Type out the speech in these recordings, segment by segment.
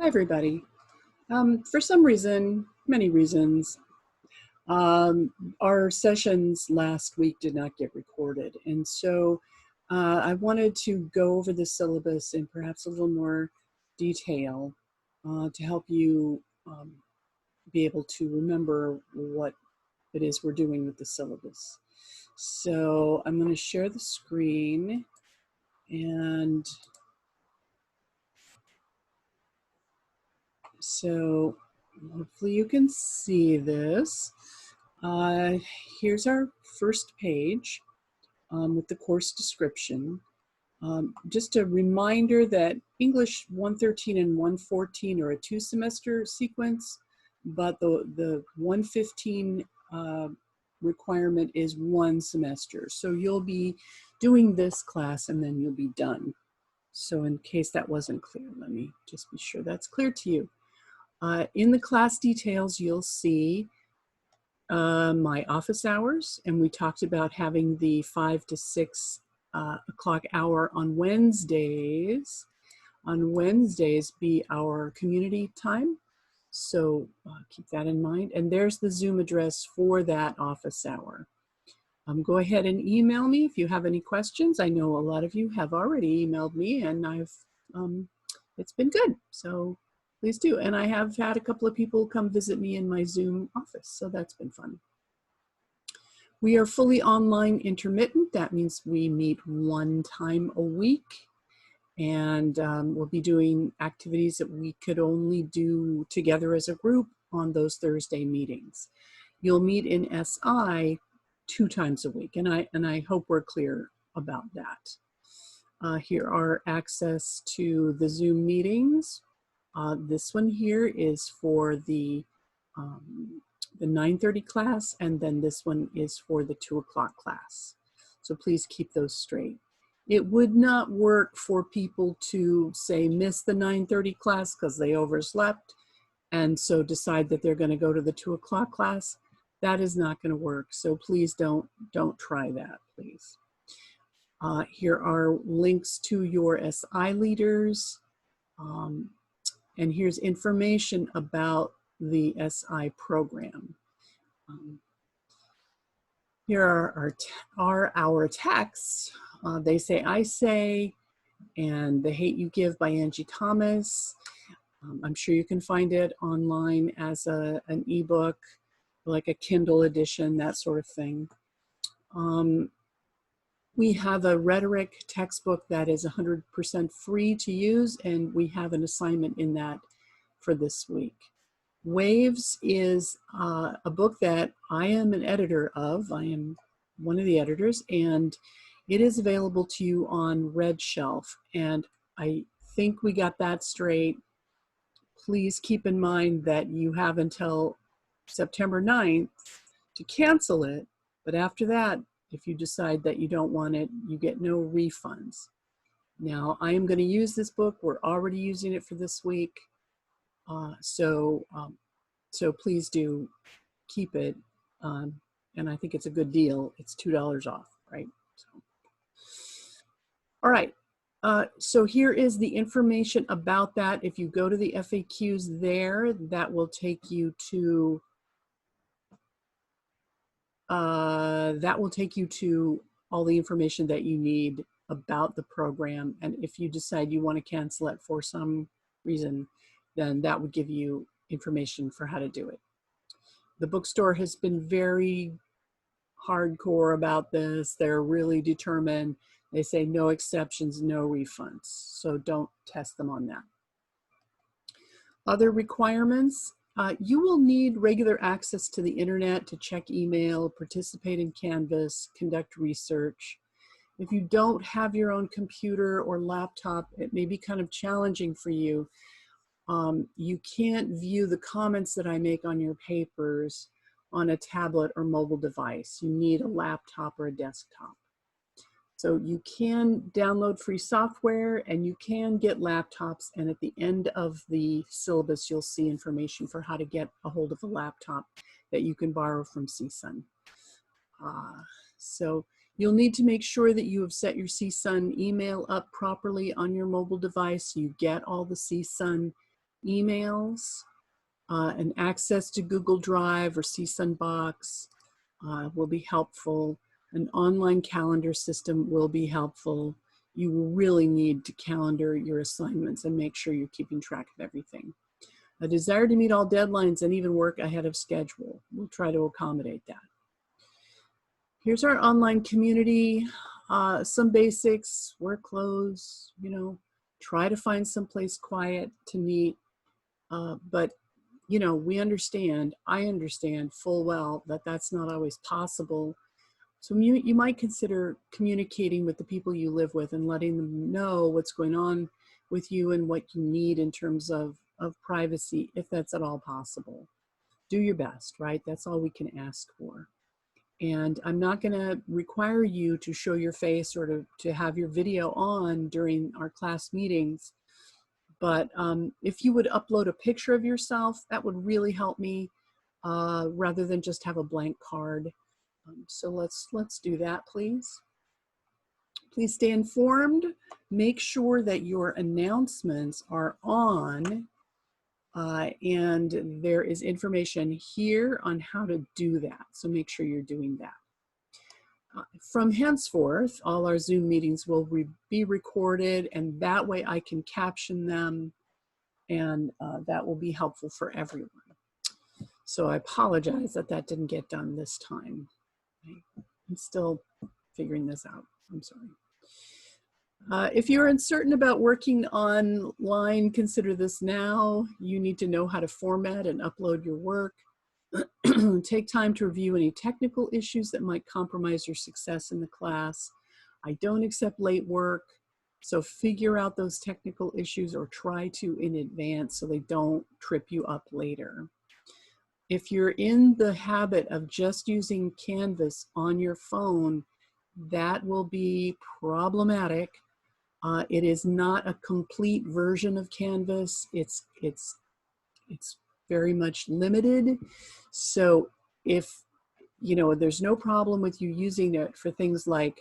Hi, everybody. For some reason, many reasons, our sessions last week did not get recorded. And so I wanted to go over the syllabus in perhaps a little more detail to help you be able to remember what it is we're doing with the syllabus. So I'm going to share the screen, and so hopefully you can see this. Here's our first page with the course description. Just a reminder that English 113 and 114 are a 2-semester sequence, but the 115 requirement is 1 semester. So you'll be doing this class and then you'll be done. So in case that wasn't clear, let me just be sure that's clear to you. In the class details, you'll see my office hours, and we talked about having the 5 to 6 o'clock hour on Wednesdays. On Wednesdays be our community time, so keep that in mind. And there's the Zoom address for that office hour. Go ahead and email me if you have any questions. I know a lot of you have already emailed me, and it's been good, so please do. And I have had a couple of people come visit me in my Zoom office, so that's been fun. We are fully online intermittent. That means we meet 1 time a week, and we'll be doing activities that we could only do together as a group on those Thursday meetings. You'll meet in SI 2 times a week, and I hope we're clear about that. Here are access to the Zoom meetings. This one here is for the 9:30 class, and then this one is for the 2 o'clock class. So please keep those straight. It would not work for people to, say, miss the 9:30 class because they overslept and so decide that they're going to go to the 2 o'clock class. That is not going to work. So please don't try that, please. Here are links to your SI leaders. And here's information about the SI program. Here are our texts. They Say, I Say, and The Hate You Give by Angie Thomas. I'm sure you can find it online as an ebook, like a Kindle edition, that sort of thing. We have a rhetoric textbook that is 100% free to use, and we have an assignment in that for this week. Waves is a book that I am an editor of. I am one of the editors, and it is available to you on Red Shelf. And I think we got that straight. Please keep in mind that you have until September 9th to cancel it, but after that, if you decide that you don't want it, you get no refunds. Now, I am going to use this book. We're already using it for this week. So please do keep it. And I think it's a good deal. It's $2 off, right? So. All right. So here is the information about that. If you go to the FAQs there, that will take you to all the information that you need about the program. And if you decide you want to cancel it for some reason, then that would give you information for how to do it. The bookstore has been very hardcore about this. They're really determined. They say no exceptions, no refunds. So don't test them on that. Other requirements. You will need regular access to the internet to check email, participate in Canvas, conduct research. If you don't have your own computer or laptop, it may be kind of challenging for you. You can't view the comments that I make on your papers on a tablet or mobile device. You need a laptop or a desktop. So you can download free software and you can get laptops, and at the end of the syllabus you'll see information for how to get a hold of a laptop that you can borrow from CSUN. So you'll need to make sure that you have set your CSUN email up properly on your mobile device so you get all the CSUN emails, and access to Google Drive or CSUNbox will be helpful. An online calendar system will be helpful. You will really need to calendar your assignments and make sure you're keeping track of everything. A desire to meet all deadlines and even work ahead of schedule. We'll try to accommodate that. Here's our online community. Some basics: wear clothes, try to find someplace quiet to meet. But we understand, I understand full well that that's not always possible. So you might consider communicating with the people you live with and letting them know what's going on with you and what you need in terms of privacy, if that's at all possible. Do your best, right? That's all we can ask for. And I'm not going to require you to show your face or to have your video on during our class meetings. But if you would upload a picture of yourself, that would really help me rather than just have a blank card. So let's do that, please. Please stay informed. Make sure that your announcements are on and there is information here on how to do that. So make sure you're doing that. From henceforth, all our Zoom meetings will be recorded, and that way I can caption them, and that will be helpful for everyone. So I apologize that that didn't get done this time. I'm still figuring this out. I'm sorry. If you're uncertain about working online, consider this now. You need to know how to format and upload your work. Take time to review any technical issues that might compromise your success in the class. I don't accept late work, so figure out those technical issues or try to in advance so they don't trip you up later. If you're in the habit of just using Canvas on your phone, that will be problematic. It is not a complete version of Canvas. It's very much limited. So if, there's no problem with you using it for things like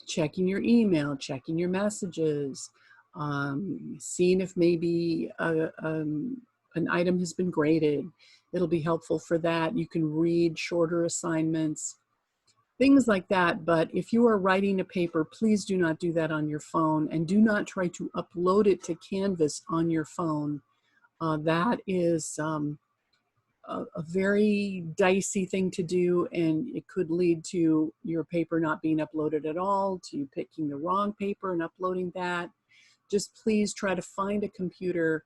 checking your email, checking your messages, seeing if maybe an item has been graded. It'll be helpful for that. You can read shorter assignments, things like that. But if you are writing a paper, please do not do that on your phone, and do not try to upload it to Canvas on your phone. That is a very dicey thing to do, and it could lead to your paper not being uploaded at all, to you picking the wrong paper and uploading that. Just please try to find a computer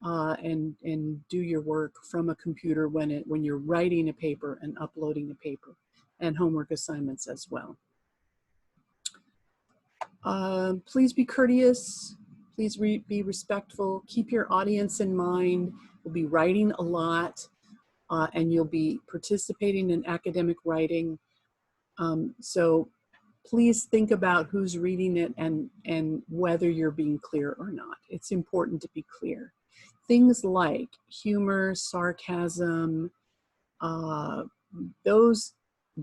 and do your work from a computer when you're writing a paper and uploading a paper, and homework assignments as well. Please be courteous. Please be respectful. Keep your audience in mind. We'll be writing a lot. And you'll be participating in academic writing. So please think about who's reading it and whether you're being clear or not. It's important to be clear. Things like humor, sarcasm, those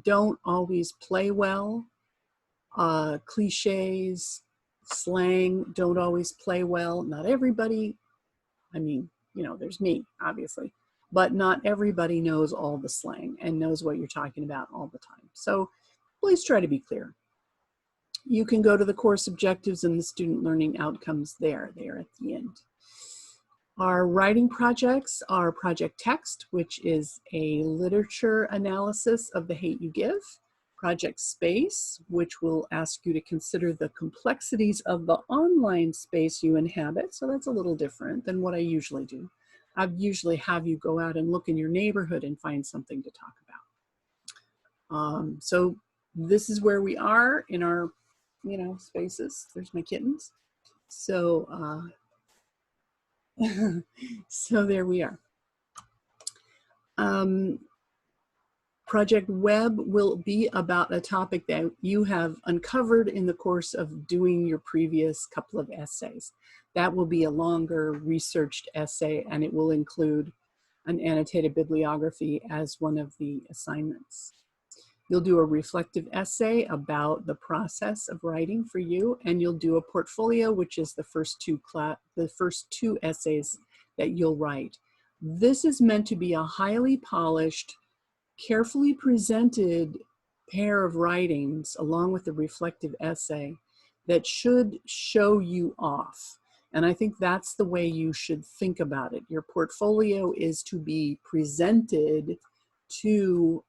don't always play well. Cliches, slang don't always play well. Not everybody, there's me, obviously. But not everybody knows all the slang and knows what you're talking about all the time. So please try to be clear. You can go to the course objectives and the student learning outcomes there. They are at the end. Our writing projects are Project Text, which is a literature analysis of The Hate U Give. Project Space, which will ask you to consider the complexities of the online space you inhabit. So that's a little different than what I usually do. I usually have you go out and look in your neighborhood and find something to talk about. So this is where we are in our, spaces. There's my kittens. So, so there we are. Project Web will be about a topic that you have uncovered in the course of doing your previous couple of essays. That will be a longer researched essay, and it will include an annotated bibliography as one of the assignments. You'll do a reflective essay about the process of writing for you, and you'll do a portfolio, which is the first two essays that you'll write. This is meant to be a highly polished, carefully presented pair of writings along with the reflective essay that should show you off. And I think that's the way you should think about it. Your portfolio is to be presented to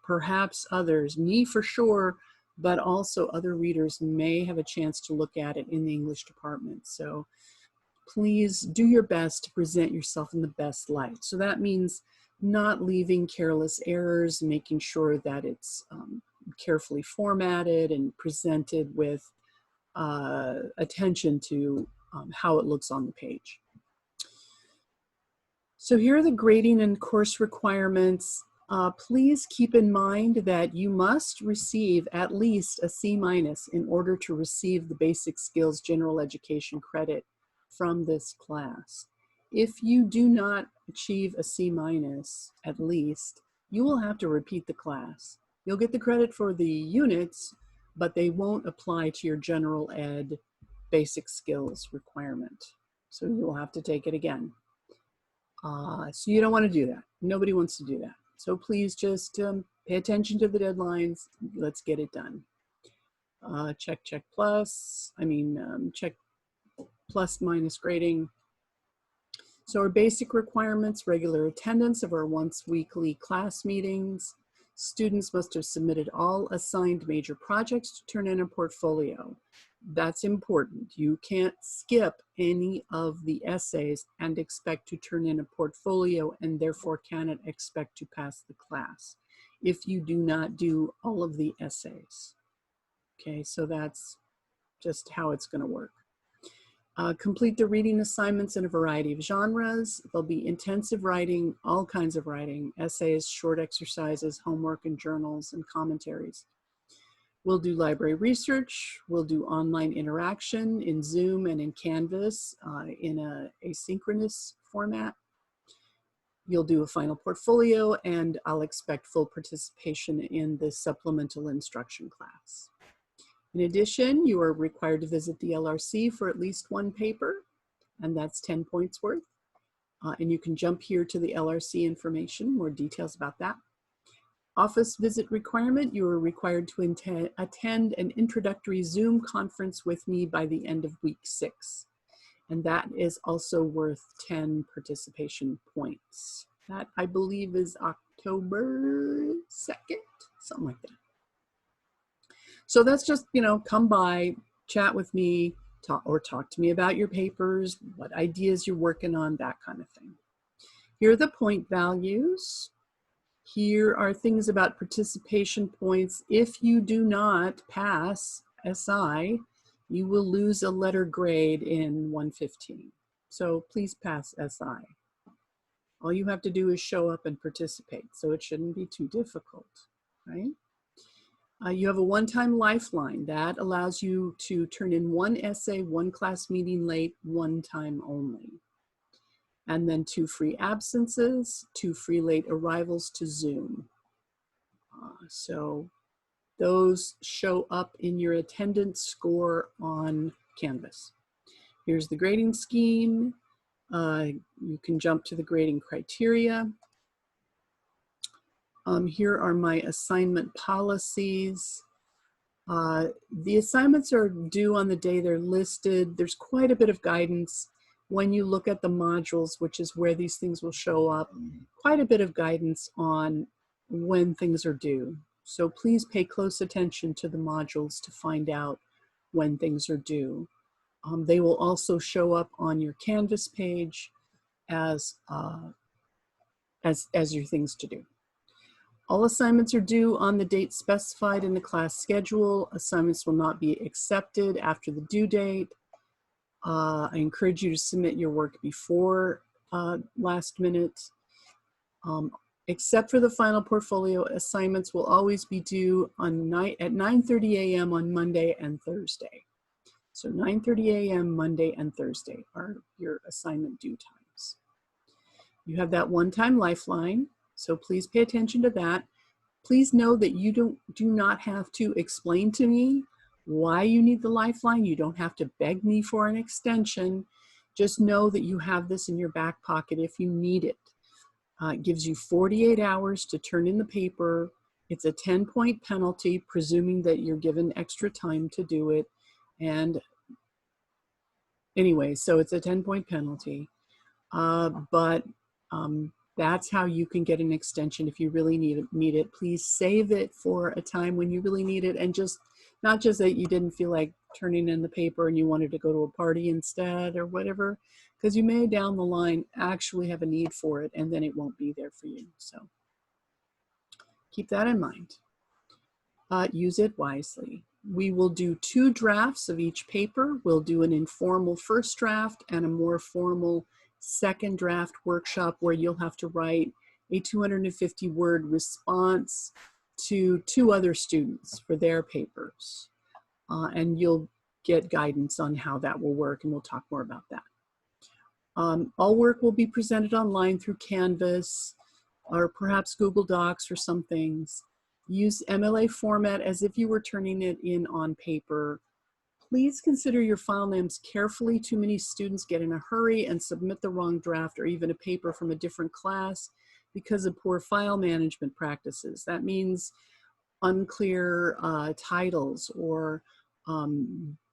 perhaps others, me for sure, but also other readers may have a chance to look at it in the English department. So please do your best to present yourself in the best light. So that means not leaving careless errors, making sure that it's carefully formatted and presented with attention to how it looks on the page. So here are the grading and course requirements. Please keep in mind that you must receive at least a C- in order to receive the basic skills general education credit from this class. If you do not achieve a C- at least, you will have to repeat the class. You'll get the credit for the units, but they won't apply to your general ed basic skills requirement. So you'll have to take it again. So you don't want to do that. Nobody wants to do that. So please just pay attention to the deadlines. Let's get it done. Check plus. Check plus minus grading. So our basic requirements: regular attendance of our once weekly class meetings. Students must have submitted all assigned major projects to turn in a portfolio. That's important. You can't skip any of the essays and expect to turn in a portfolio and therefore cannot expect to pass the class if you do not do all of the essays. Okay, so that's just how it's going to work. Complete the reading assignments in a variety of genres. There'll be intensive writing, all kinds of writing, essays, short exercises, homework, and journals and commentaries. We'll do library research. We'll do online interaction in Zoom and in Canvas in an asynchronous format. You'll do a final portfolio, and I'll expect full participation in the supplemental instruction class. In addition, you are required to visit the LRC for at least one paper, and that's 10 points worth. And you can jump here to the LRC information, more details about that. Office visit requirement: you are required to attend an introductory Zoom conference with me by the end of week 6. And that is also worth 10 participation points. That, I believe, is October 2nd, something like that. So that's just, come by, chat with me, talk to me about your papers, what ideas you're working on, that kind of thing. Here are the point values. Here are things about participation points. If you do not pass SI, you will lose a letter grade in 115. So please pass SI. All you have to do is show up and participate, so it shouldn't be too difficult, right? You have a one-time lifeline that allows you to turn in one essay, one class meeting late, one time only. And then 2 free absences, 2 free late arrivals to Zoom. So those show up in your attendance score on Canvas. Here's the grading scheme. You can jump to the grading criteria. Here are my assignment policies. The assignments are due on the day they're listed. There's quite a bit of guidance when you look at the modules, which is where these things will show up, quite a bit of guidance on when things are due. So please pay close attention to the modules to find out when things are due. They will also show up on your Canvas page as your things to do. All assignments are due on the date specified in the class schedule. Assignments will not be accepted after the due date. I encourage you to submit your work before last minute. Except for the final portfolio, assignments will always be due at 9:30 a.m. on Monday and Thursday. So 9:30 a.m. Monday and Thursday are your assignment due times. You have that one-time lifeline, so please pay attention to that. Please know that you do not have to explain to me why you need the lifeline. You don't have to beg me for an extension. just know that you have this in your back pocket if you need it. It gives you 48 hours to turn in the paper. It's a 10-point penalty, presuming that you're given extra time to do it. And anyway, so it's a 10-point penalty. But that's how you can get an extension if you really need it. Please save it for a time when you really need it, and just not just that you didn't feel like turning in the paper and you wanted to go to a party instead or whatever, because you may down the line actually have a need for it and then it won't be there for you. So keep that in mind. Use it wisely. We will do 2 drafts of each paper. We'll do an informal first draft and a more formal second draft workshop where you'll have to write a 250-word response to 2 other students for their papers. And you'll get guidance on how that will work, and we'll talk more about that. All work will be presented online through Canvas or perhaps Google Docs for some things. Use MLA format as if you were turning it in on paper. Please consider your file names carefully. Too many students get in a hurry and submit the wrong draft or even a paper from a different class because of poor file management practices. That means unclear titles or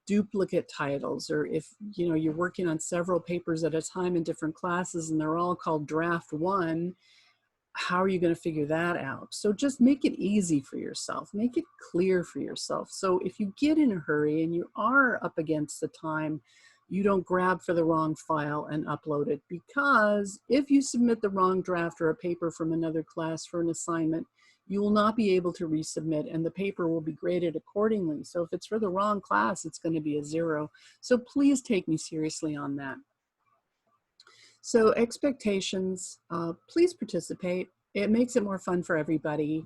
duplicate titles, or if you're working on several papers at a time in different classes and they're all called draft 1, how are you going to figure that out? So just make it easy for yourself, make it clear for yourself. So if you get in a hurry and you are up against the time, you don't grab for the wrong file and upload it, because if you submit the wrong draft or a paper from another class for an assignment, you will not be able to resubmit and the paper will be graded accordingly. So if it's for the wrong class, it's going to be a 0. So please take me seriously on that. So expectations, please participate. It makes it more fun for everybody.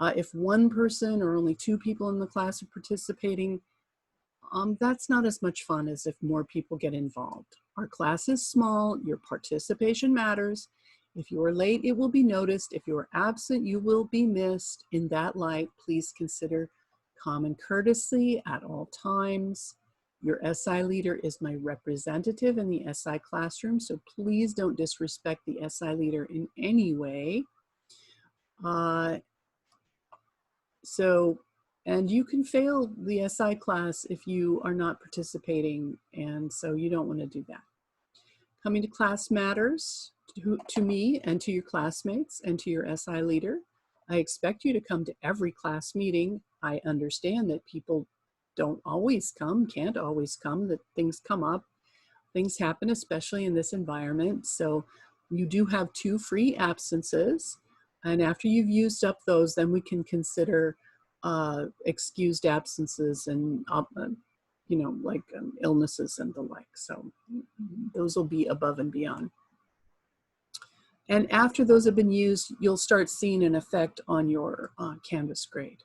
If one person or only 2 people in the class are participating, that's not as much fun as if more people get involved. Our class is small, your participation matters. If you are late, it will be noticed. If you are absent, you will be missed. In that light, please consider common courtesy at all times. Your SI leader is my representative in the SI classroom, so please don't disrespect the SI leader in any way. And you can fail the SI class if you are not participating, and so you don't want to do that. Coming to class matters to me and to your classmates and to your SI leader. I expect you to come to every class meeting. I understand that people don't always come, can't always come, that things come up, things happen, especially in this environment. So you do have 2 free absences. And after you've used up those, then we can consider excused absences and, illnesses and the like. So those will be above and beyond. And after those have been used, you'll start seeing an effect on your Canvas grade.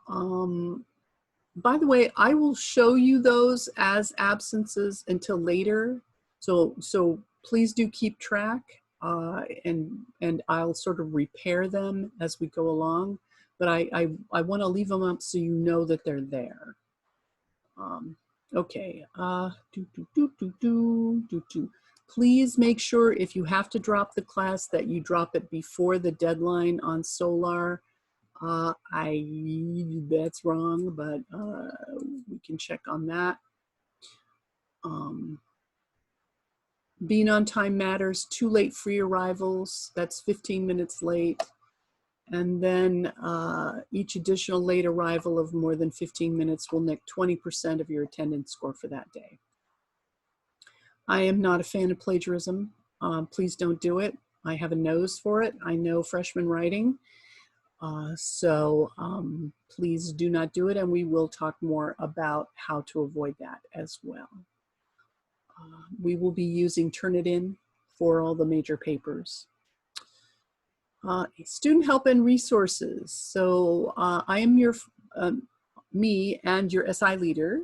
By the way, I will show you those as absences until later. So please do keep track, and I'll sort of repair them as we go along. But I want to leave them up so you know that they're there. Okay. Please make sure if you have to drop the class that you drop it before the deadline on Solar. That's wrong, but we can check on that. Being on time matters. 2 late free arrivals, that's 15 minutes late. And then each additional late arrival of more than 15 minutes will nick 20% of your attendance score for that day. I am not a fan of plagiarism. Please don't do it. I have a nose for it. I know freshman writing. So please do not do it, and we will talk more about how to avoid that as well. We will be using Turnitin for all the major papers. Student help and resources. So I am me and your SI leader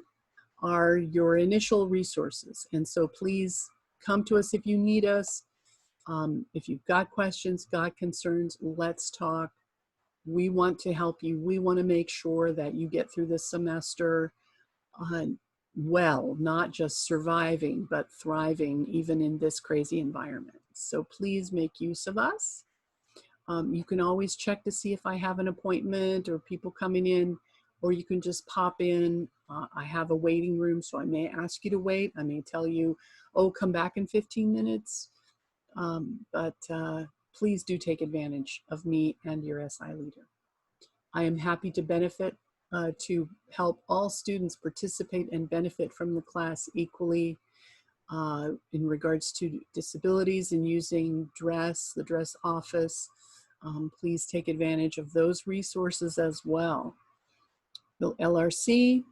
are your initial resources. And so please come to us if you need us. If you've got questions, got concerns, let's talk. We want to help you. We want to make sure that you get through this semester. well, not just surviving, but thriving even in this crazy environment. So please make use of us. You can always check to see if I have an appointment or people coming in, or you can just pop in. I have a waiting room, so I may ask you to wait. I may tell you, oh, come back in 15 minutes. But please do take advantage of me and your SI leader. I am happy to benefit, to help all students participate and benefit from the class equally in regards to disabilities and using the DRESS office. Please take advantage of those resources as well. The LRC,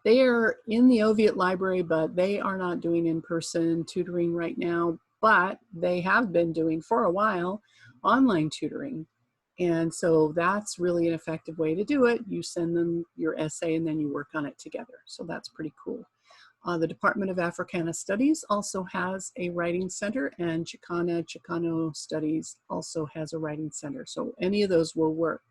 they are in the Oviatt Library, but they are not doing in-person tutoring right now, but they have been doing for a while online tutoring. And so that's really an effective way to do it. You send them your essay and then you work on it together. So that's pretty cool. The Department of Africana Studies also has a writing center, and Chicano Studies also has a writing center. So any of those will work.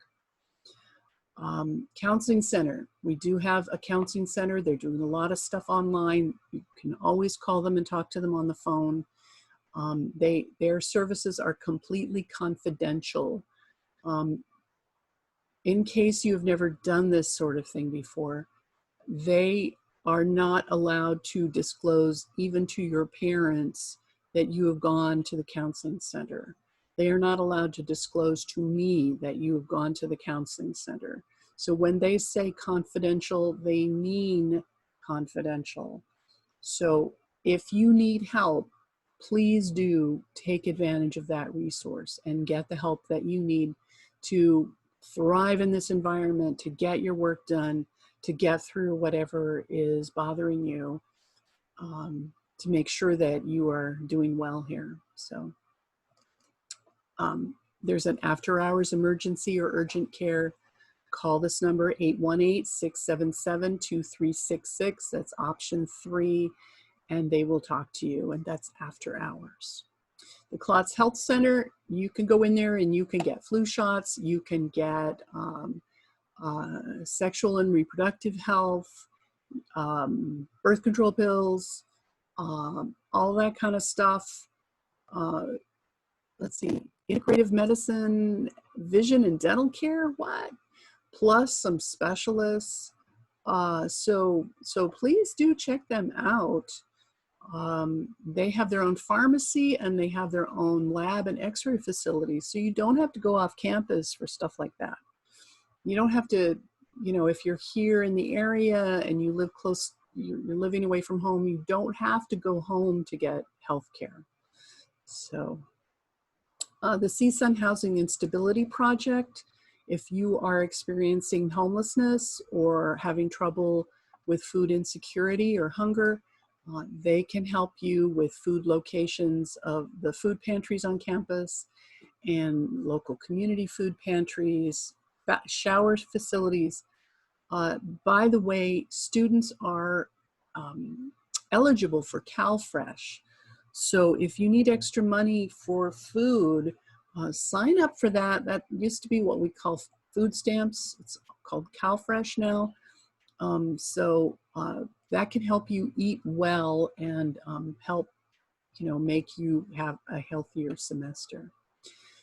Counseling Center. We do have a counseling center. They're doing a lot of stuff online. You can always call them and talk to them on the phone. Their services are completely confidential. In case you've never done this sort of thing before, they are not allowed to disclose even to your parents that you have gone to the counseling center. They are not allowed to disclose to me that you have gone to the counseling center. So when they say confidential, they mean confidential. So if you need help, please do take advantage of that resource and get the help that you need to thrive in this environment, to get your work done, to get through whatever is bothering you, to make sure that you are doing well here. So there's an after-hours emergency or urgent care. Call this number, 818-677-2366. That's option 3, and they will talk to you, and that's after hours. The Klotz Health Center, you can go in there and you can get flu shots, you can get sexual and reproductive health, birth control pills, all that kind of stuff. Let's see, integrative medicine, vision and dental care, what? Plus some specialists. So please do check them out. They have their own pharmacy and they have their own lab and x-ray facilities. So you don't have to go off campus for stuff like that. You don't have to, you know, if you're here in the area and you live close, you're living away from home, you don't have to go home to get health care. So the CSUN Housing Instability Project, if you are experiencing homelessness or having trouble with food insecurity or hunger, they can help you with food locations of the food pantries on campus and local community food pantries, shower facilities. By the way, students are eligible for CalFresh. So if you need extra money for food, sign up for that. That used to be what we call food stamps. It's called CalFresh now. That can help you eat well and help, you know, make you have a healthier semester.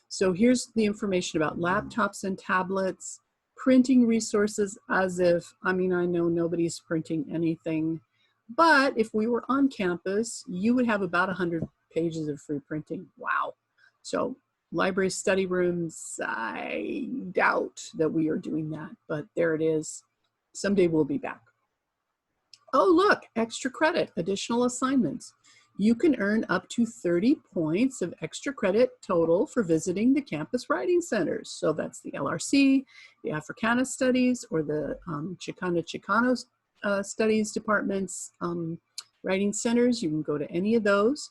So here's the information about laptops and tablets, printing resources as if, I mean, I know nobody's printing anything, but if we were on campus, you would have about 100 pages of free printing. Wow. So library study rooms, I doubt that we are doing that, but there it is. Someday we'll be back. Oh, look, extra credit, additional assignments. You can earn up to 30 points of extra credit total for visiting the campus writing centers. So that's the LRC, the Africana Studies, or the Chicano Studies Department's writing centers. You can go to any of those.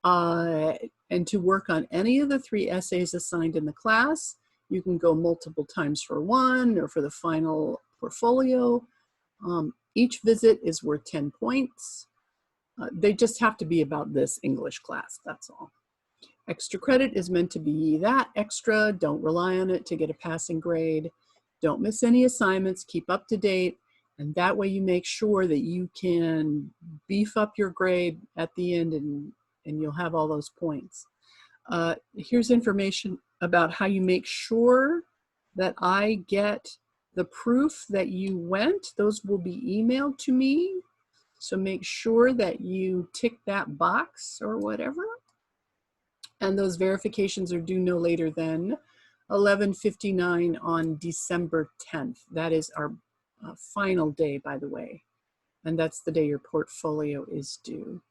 And to work on any of the 3 essays assigned in the class, you can go multiple times for one or for the final portfolio. Each visit is worth 10 points. They just have to be about this English class, that's all. Extra credit is meant to be that extra. Don't rely on it to get a passing grade. Don't miss any assignments, keep up to date, And that way you make sure that you can beef up your grade at the end, and you'll have all those points. Here's information about how you make sure that I get the proof that you went. Those will be emailed to me. So make sure that you tick that box or whatever. And those verifications are due no later than 11:59 on December 10th. That is our final day, by the way. And that's the day your portfolio is due.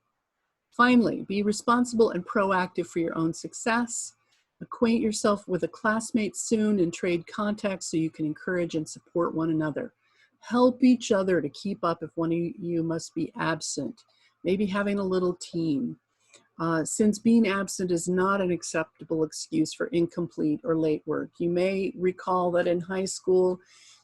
Finally, be responsible and proactive for your own success. Acquaint yourself with a classmate soon and trade contacts so you can encourage and support one another. Help each other to keep up if one of you must be absent. Maybe having a little team. Since being absent is not an acceptable excuse for incomplete or late work. You may recall that in high school,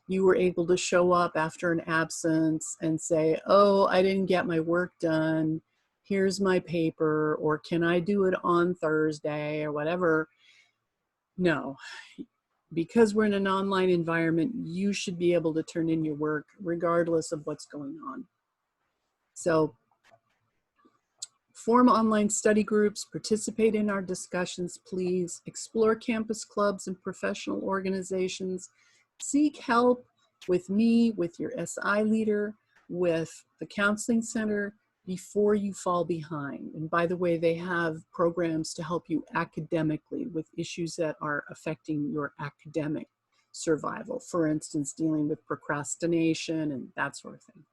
you were able to show up after an absence and say, oh, I didn't get my work done. Here's my paper, or can I do it on Thursday, or whatever. No, because we're in an online environment, you should be able to turn in your work regardless of what's going on. So form online study groups, participate in our discussions, please. Explore campus clubs and professional organizations. Seek help with me, with your SI leader, with the counseling center before you fall behind. And by the way, they have programs to help you academically with issues that are affecting your academic survival. For instance, dealing with procrastination and that sort of thing.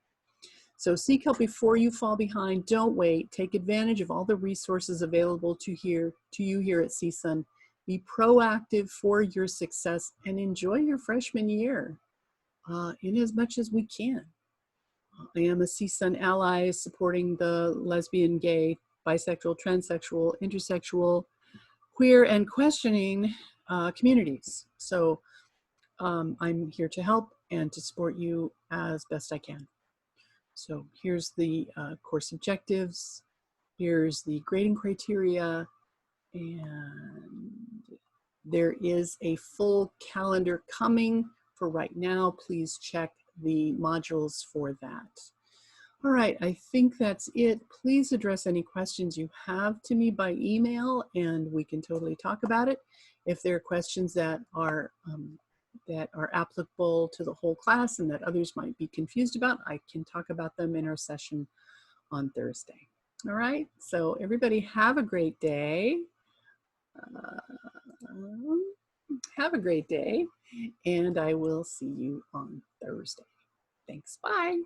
So seek help before you fall behind. Don't wait. Take advantage of all the resources available to you here at CSUN. Be proactive for your success and enjoy your freshman year in as much as we can. I am a CSUN ally supporting the lesbian, gay, bisexual, transsexual, intersexual, queer, and questioning communities. So I'm here to help and to support you as best I can. So here's the course objectives, here's the grading criteria, and there is a full calendar coming for right now. Please check the modules for that. All right, I think that's it. Please address any questions you have to me by email and we can totally talk about it. If there are questions that are applicable to the whole class and that others might be confused about, I can talk about them in our session on Thursday. All right, so everybody have a great day. Have a great day, and I will see you on Thursday. Thanks, bye.